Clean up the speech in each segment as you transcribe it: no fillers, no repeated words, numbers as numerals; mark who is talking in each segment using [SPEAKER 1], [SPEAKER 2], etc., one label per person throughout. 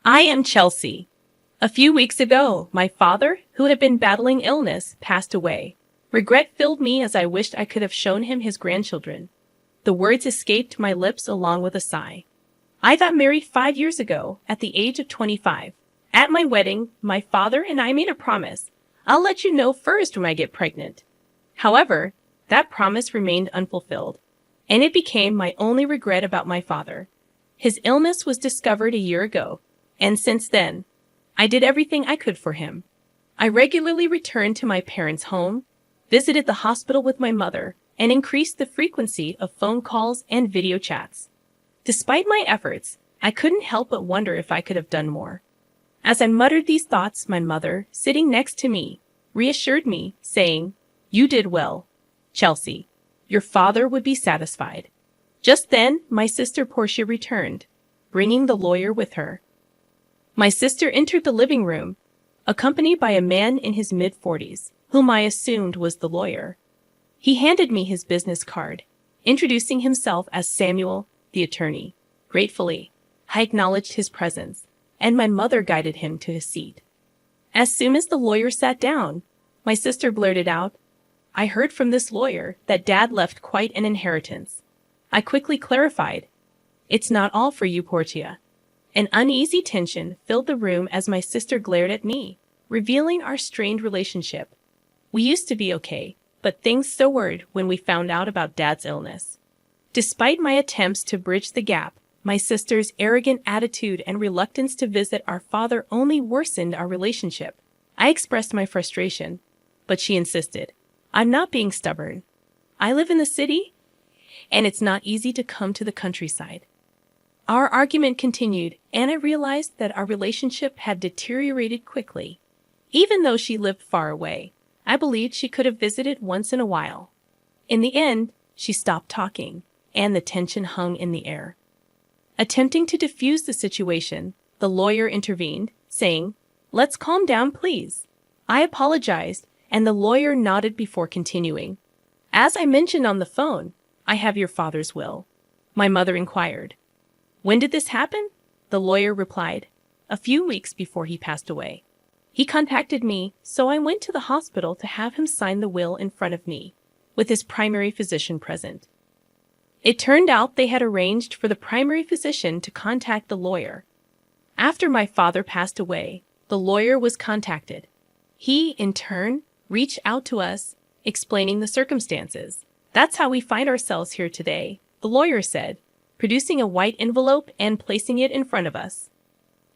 [SPEAKER 1] I am Chelsea. A few weeks ago, my father, who had been battling illness, passed away. Regret filled me as I wished I could have shown him his grandchildren. The words escaped my lips along with a sigh. I got married 5 years ago, at the age of 25. At my wedding, my father and I made a promise. I'll let you know first when I get pregnant. However, that promise remained unfulfilled, and it became my only regret about my father. His illness was discovered a year ago, and since then, I did everything I could for him. I regularly returned to my parents' home, visited the hospital with my mother, and increased the frequency of phone calls and video chats. Despite my efforts, I couldn't help but wonder if I could have done more. As I muttered these thoughts, my mother, sitting next to me, reassured me, saying, "You did well, Chelsea. Your father would be satisfied." Just then, my sister Portia returned, bringing the lawyer with her. My sister entered the living room, accompanied by a man in his mid-40s, whom I assumed was the lawyer. He handed me his business card, introducing himself as Samuel, the attorney. Gratefully, I acknowledged his presence, and my mother guided him to his seat. As soon as the lawyer sat down, my sister blurted out, "I heard from this lawyer that Dad left quite an inheritance." I quickly clarified, "It's not all for you, Portia." An uneasy tension filled the room as my sister glared at me, revealing our strained relationship. We used to be okay, but things soured when we found out about Dad's illness. Despite my attempts to bridge the gap, my sister's arrogant attitude and reluctance to visit our father only worsened our relationship. I expressed my frustration, but she insisted, "I'm not being stubborn. I live in the city, and it's not easy to come to the countryside." Our argument continued, and I realized that our relationship had deteriorated quickly. Even though she lived far away, I believed she could have visited once in a while. In the end, she stopped talking, and the tension hung in the air. Attempting to diffuse the situation, the lawyer intervened, saying, "Let's calm down, please." I apologized, and the lawyer nodded before continuing. "As I mentioned on the phone, I have your father's will." My mother inquired, "When did this happen?" The lawyer replied, "A few weeks before he passed away. He contacted me, so I went to the hospital to have him sign the will in front of me, with his primary physician present." It turned out they had arranged for the primary physician to contact the lawyer. After my father passed away, the lawyer was contacted. He, in turn, reached out to us, explaining the circumstances. "That's how we find ourselves here today," the lawyer said, producing a white envelope and placing it in front of us.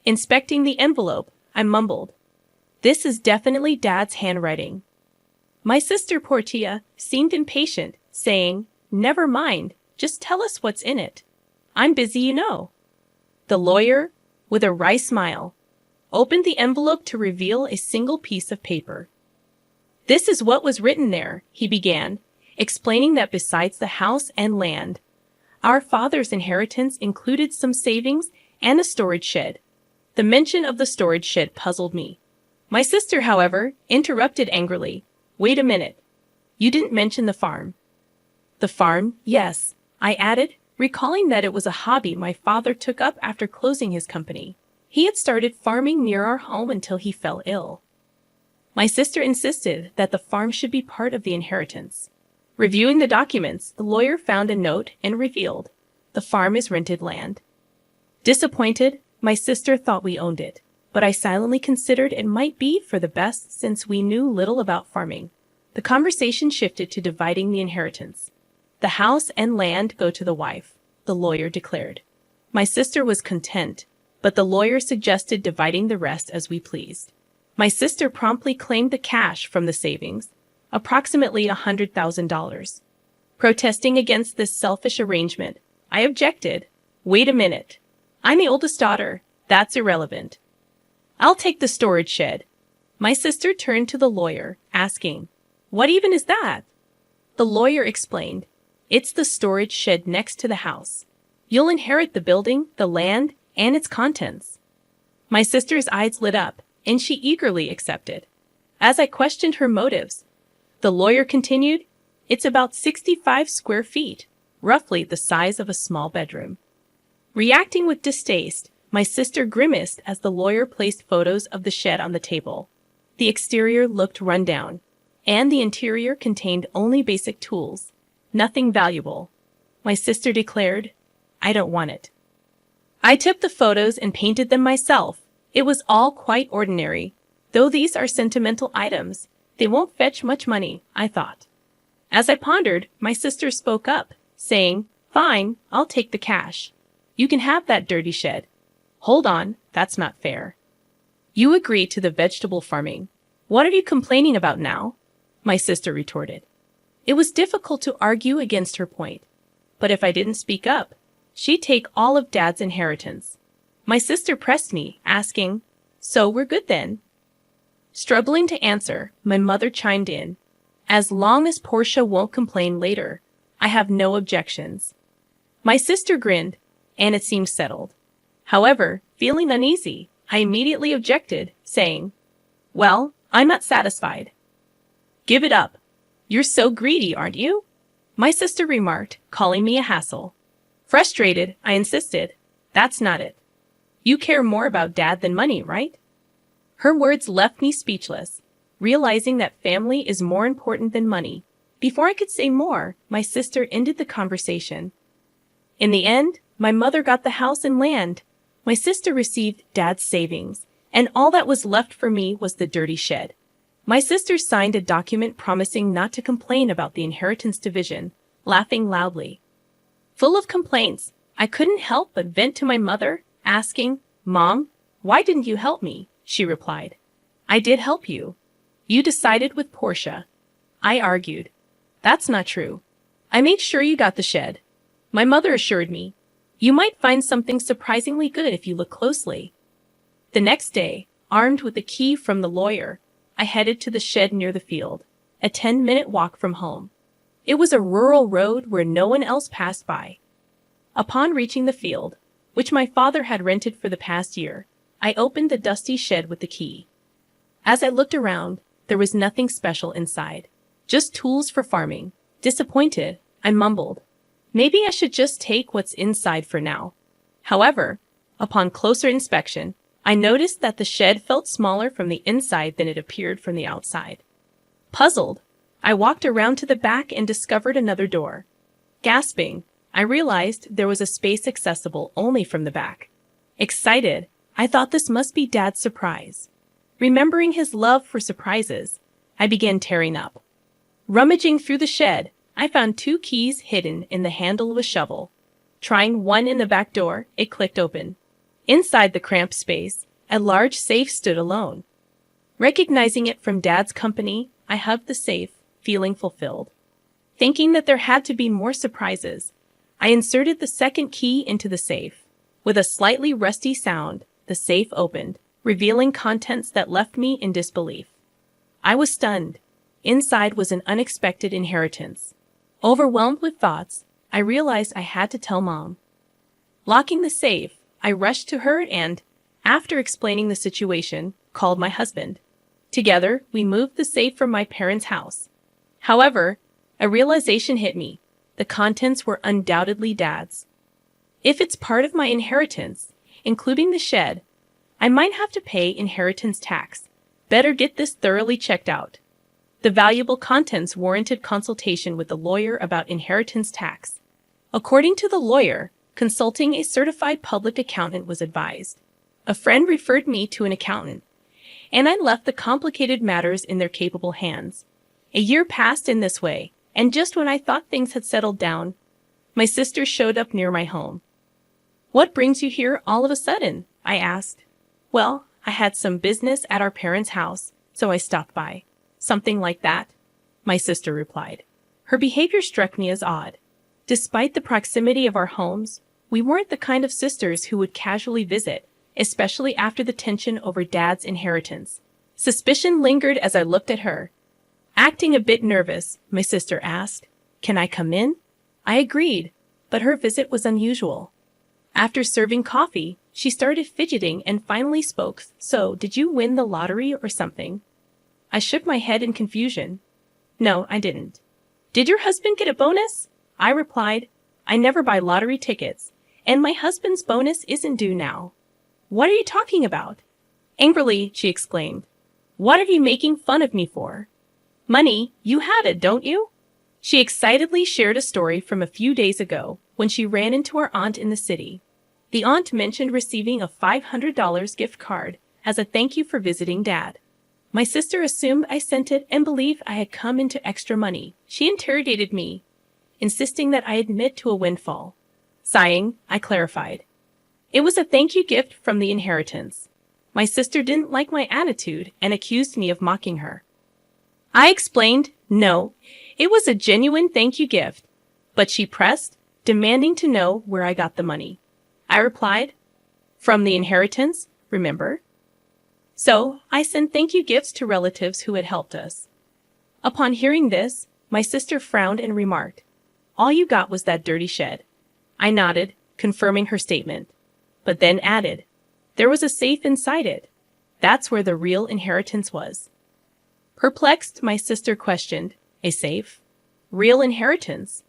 [SPEAKER 1] Inspecting the envelope, I mumbled, "This is definitely Dad's handwriting." My sister Portia seemed impatient, saying, "Never mind, just tell us what's in it. I'm busy, you know." The lawyer, with a wry smile, opened the envelope to reveal a single piece of paper. "This is what was written there," he began, explaining that besides the house and land, our father's inheritance included some savings and a storage shed. The mention of the storage shed puzzled me. My sister, however, interrupted angrily. "Wait a minute. You didn't mention the farm." "The farm, yes," I added, recalling that it was a hobby my father took up after closing his company. He had started farming near our home until he fell ill. My sister insisted that the farm should be part of the inheritance. Reviewing the documents, the lawyer found a note and revealed, "The farm is rented land." Disappointed, my sister thought we owned it, but I silently considered it might be for the best since we knew little about farming. The conversation shifted to dividing the inheritance. "The house and land go to the wife," the lawyer declared. My sister was content, but the lawyer suggested dividing the rest as we pleased. My sister promptly claimed the cash from the savings, approximately $100,000. Protesting against this selfish arrangement, I objected. "Wait a minute. I'm the oldest daughter. That's irrelevant. I'll take the storage shed." My sister turned to the lawyer, asking, "What even is that?" The lawyer explained, "It's the storage shed next to the house. You'll inherit the building, the land, and its contents." My sister's eyes lit up, and she eagerly accepted. As I questioned her motives, the lawyer continued, "It's about 65 square feet, roughly the size of a small bedroom." Reacting with distaste, My sister grimaced as the lawyer placed photos of the shed on the table. The exterior looked run down, and the interior contained only basic tools, nothing valuable. My sister declared, "I don't want it." I took the photos and painted them myself. It was all quite ordinary. Though these are sentimental items, they won't fetch much money, I thought. As I pondered, my sister spoke up, saying, "Fine, I'll take the cash. You can have that dirty shed." "Hold on, that's not fair. You agreed to the vegetable farming. What are you complaining about now?" my sister retorted. It was difficult to argue against her point, but if I didn't speak up, she'd take all of Dad's inheritance. My sister pressed me, asking, "So we're good then?" Struggling to answer, my mother chimed in, "As long as Portia won't complain later, I have no objections." My sister grinned, and it seemed settled. However, feeling uneasy, I immediately objected, saying, "Well, I'm not satisfied." "Give it up. You're so greedy, aren't you?" my sister remarked, calling me a hassle. Frustrated, I insisted, "That's not it. You care more about Dad than money, right?" Her words left me speechless, realizing that family is more important than money. Before I could say more, my sister ended the conversation. In the end, my mother got the house and land. My sister received Dad's savings, and all that was left for me was the dirty shed. My sister signed a document promising not to complain about the inheritance division, laughing loudly. Full of complaints, I couldn't help but vent to my mother, asking, "Mom, why didn't you help me?" She replied, "I did help you. You decided with Portia." I argued, "That's not true. I made sure you got the shed." My mother assured me, "You might find something surprisingly good if you look closely." The next day, armed with the key from the lawyer, I headed to the shed near the field, a 10-minute walk from home. It was a rural road where no one else passed by. Upon reaching the field, which my father had rented for the past year, I opened the dusty shed with the key. As I looked around, there was nothing special inside, just tools for farming. Disappointed, I mumbled, "Maybe I should just take what's inside for now." However, upon closer inspection, I noticed that the shed felt smaller from the inside than it appeared from the outside. Puzzled, I walked around to the back and discovered another door. Gasping, I realized there was a space accessible only from the back. Excited, I thought this must be Dad's surprise. Remembering his love for surprises, I began tearing up. Rummaging through the shed, I found 2 keys hidden in the handle of a shovel. Trying one in the back door, it clicked open. Inside the cramped space, a large safe stood alone. Recognizing it from Dad's company, I hugged the safe, feeling fulfilled. Thinking that there had to be more surprises, I inserted the second key into the safe. With a slightly rusty sound, the safe opened, revealing contents that left me in disbelief. I was stunned. Inside was an unexpected inheritance. Overwhelmed with thoughts, I realized I had to tell Mom. Locking the safe, I rushed to her and, after explaining the situation, called my husband. Together, we moved the safe from my parents' house. However, a realization hit me. The contents were undoubtedly Dad's. If it's part of my inheritance, including the shed, I might have to pay inheritance tax. Better get this thoroughly checked out. The valuable contents warranted consultation with the lawyer about inheritance tax. According to the lawyer, consulting a certified public accountant was advised. A friend referred me to an accountant, and I left the complicated matters in their capable hands. A year passed in this way, and just when I thought things had settled down, my sister showed up near my home. "What brings you here all of a sudden?" I asked. "Well, I had some business at our parents' house, so I stopped by." "Something like that?" my sister replied. Her behavior struck me as odd. Despite the proximity of our homes, we weren't the kind of sisters who would casually visit, especially after the tension over Dad's inheritance. Suspicion lingered as I looked at her. Acting a bit nervous, my sister asked, "Can I come in?" I agreed, but her visit was unusual. After serving coffee, she started fidgeting and finally spoke. "So, did you win the lottery or something?" I shook my head in confusion. "No, I didn't." "Did your husband get a bonus?" I replied, "I never buy lottery tickets, and my husband's bonus isn't due now." What are you talking about? Angrily, she exclaimed. What are you making fun of me for? Money, you had it, don't you? She excitedly shared a story from a few days ago when she ran into her aunt in the city. The aunt mentioned receiving a $500 gift card as a thank you for visiting Dad. My sister assumed I sent it and believed I had come into extra money. She interrogated me, insisting that I admit to a windfall. Sighing, I clarified. It was a thank you gift from the inheritance. My sister didn't like my attitude and accused me of mocking her. I explained, no, it was a genuine thank you gift, but she pressed, demanding to know where I got the money. I replied, from the inheritance, remember? So, I sent thank you gifts to relatives who had helped us. Upon hearing this, my sister frowned and remarked, all you got was that dirty shed. I nodded, confirming her statement, but then added, there was a safe inside it. That's where the real inheritance was. Perplexed, my sister questioned, a safe? Real inheritance?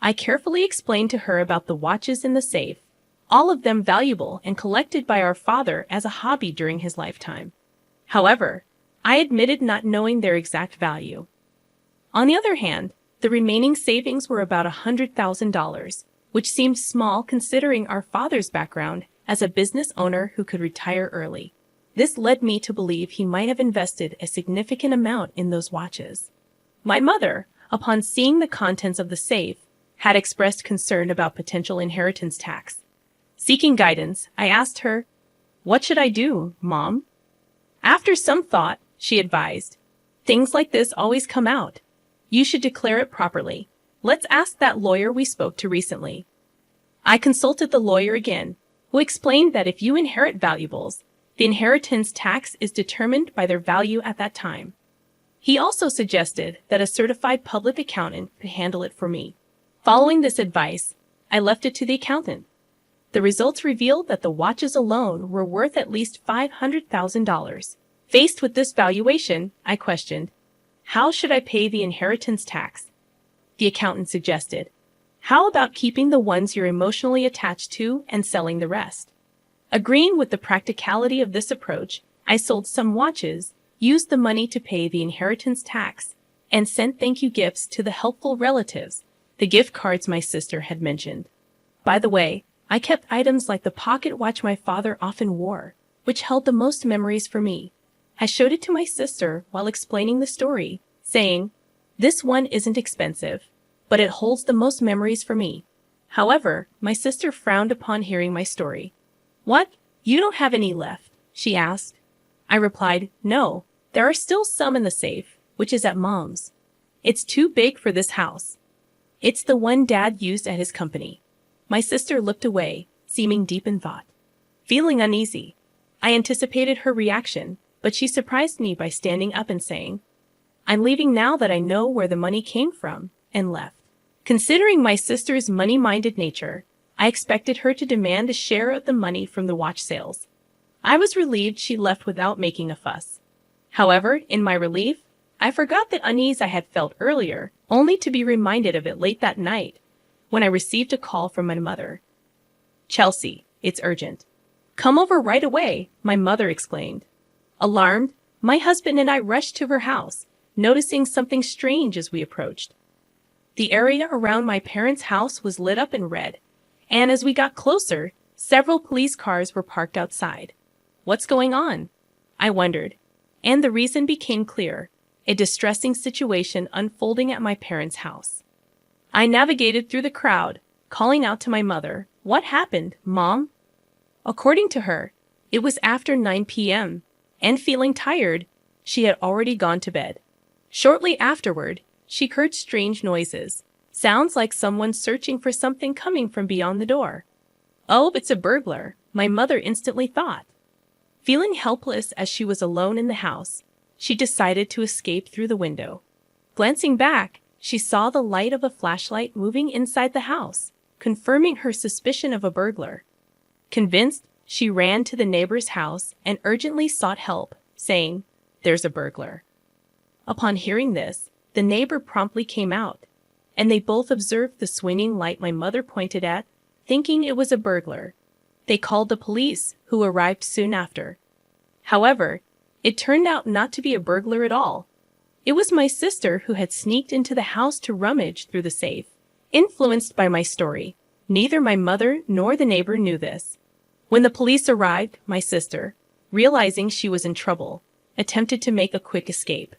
[SPEAKER 1] I carefully explained to her about the watches in the safe, all of them valuable and collected by our father as a hobby during his lifetime. However, I admitted not knowing their exact value. On the other hand, the remaining savings were about $100,000, which seemed small considering our father's background as a business owner who could retire early. This led me to believe he might have invested a significant amount in those watches. My mother, upon seeing the contents of the safe, had expressed concern about potential inheritance tax. Seeking guidance, I asked her, what should I do, Mom? After some thought, she advised, things like this always come out. You should declare it properly. Let's ask that lawyer we spoke to recently. I consulted the lawyer again, who explained that if you inherit valuables, the inheritance tax is determined by their value at that time. He also suggested that a certified public accountant could handle it for me. Following this advice, I left it to the accountant. The results revealed that the watches alone were worth at least $500,000. Faced with this valuation, I questioned, how should I pay the inheritance tax? The accountant suggested, how about keeping the ones you're emotionally attached to and selling the rest? Agreeing with the practicality of this approach, I sold some watches, used the money to pay the inheritance tax, and sent thank you gifts to the helpful relatives, the gift cards my sister had mentioned. By the way, I kept items like the pocket watch my father often wore, which held the most memories for me. I showed it to my sister while explaining the story, saying, this one isn't expensive, but it holds the most memories for me. However, my sister frowned upon hearing my story. What? You don't have any left? She asked. I replied, no, there are still some in the safe, which is at Mom's. It's too big for this house. It's the one Dad used at his company. My sister looked away, seeming deep in thought. Feeling uneasy, I anticipated her reaction, but she surprised me by standing up and saying, I'm leaving now that I know where the money came from, and left. Considering my sister's money-minded nature, I expected her to demand a share of the money from the watch sales. I was relieved she left without making a fuss. However, in my relief, I forgot the unease I had felt earlier, only to be reminded of it late that night, when I received a call from my mother. Chelsea, it's urgent. Come over right away, my mother exclaimed. Alarmed, my husband and I rushed to her house, noticing something strange as we approached. The area around my parents' house was lit up in red, and as we got closer, several police cars were parked outside. What's going on? I wondered, and the reason became clear, a distressing situation unfolding at my parents' house. I navigated through the crowd, calling out to my mother, what happened, Mom? According to her, it was after 9 p.m., and feeling tired, she had already gone to bed. Shortly afterward, she heard strange noises, sounds like someone searching for something coming from beyond the door. Oh, it's a burglar, my mother instantly thought. Feeling helpless as she was alone in the house, she decided to escape through the window. Glancing back, she saw the light of a flashlight moving inside the house, confirming her suspicion of a burglar. Convinced, she ran to the neighbor's house and urgently sought help, saying, "There's a burglar." Upon hearing this, the neighbor promptly came out, and they both observed the swinging light my mother pointed at, thinking it was a burglar. They called the police, who arrived soon after. However, it turned out not to be a burglar at all. It was my sister who had sneaked into the house to rummage through the safe. Influenced by my story, neither my mother nor the neighbor knew this. When the police arrived, my sister, realizing she was in trouble, attempted to make a quick escape.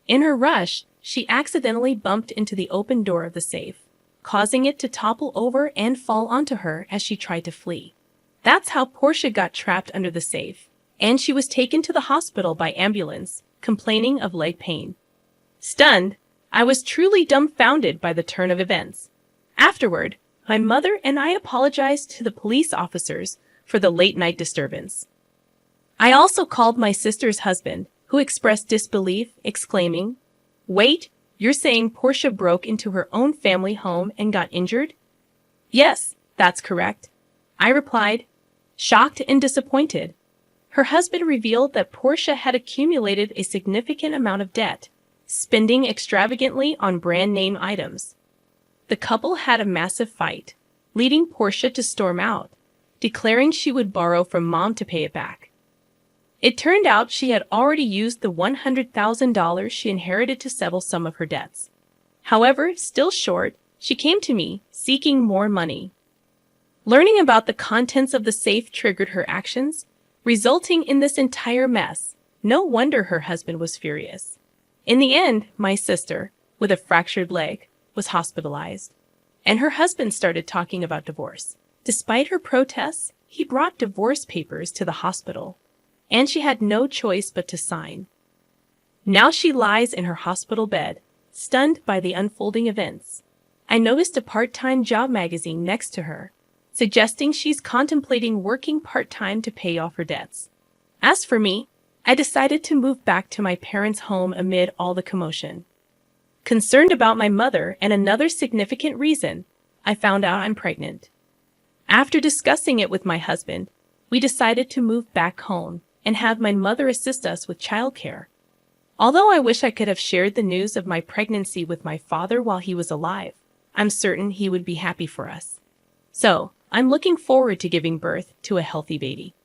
[SPEAKER 1] In her rush, she accidentally bumped into the open door of the safe, causing it to topple over and fall onto her as she tried to flee. That's how Portia got trapped under the safe, and she was taken to the hospital by ambulance, complaining of leg pain. Stunned, I was truly dumbfounded by the turn of events. Afterward, my mother and I apologized to the police officers for the late-night disturbance. I also called my sister's husband, who expressed disbelief, exclaiming, "Wait, you're saying Portia broke into her own family home and got injured?" "Yes, that's correct," I replied, shocked and disappointed. Her husband revealed that Portia had accumulated a significant amount of debt, spending extravagantly on brand-name items. The couple had a massive fight, leading Portia to storm out, declaring she would borrow from Mom to pay it back. It turned out she had already used the $100,000 she inherited to settle some of her debts. However, still short, she came to me, seeking more money. Learning about the contents of the safe triggered her actions, resulting in this entire mess. No wonder her husband was furious. In the end, my sister, with a fractured leg, was hospitalized, and her husband started talking about divorce. Despite her protests, he brought divorce papers to the hospital, and she had no choice but to sign. Now she lies in her hospital bed, stunned by the unfolding events. I noticed a part-time job magazine next to her, suggesting she's contemplating working part-time to pay off her debts. As for me, I decided to move back to my parents' home amid all the commotion. Concerned about my mother and another significant reason, I found out I'm pregnant. After discussing it with my husband, we decided to move back home and have my mother assist us with childcare. Although I wish I could have shared the news of my pregnancy with my father while he was alive, I'm certain he would be happy for us. So, I'm looking forward to giving birth to a healthy baby.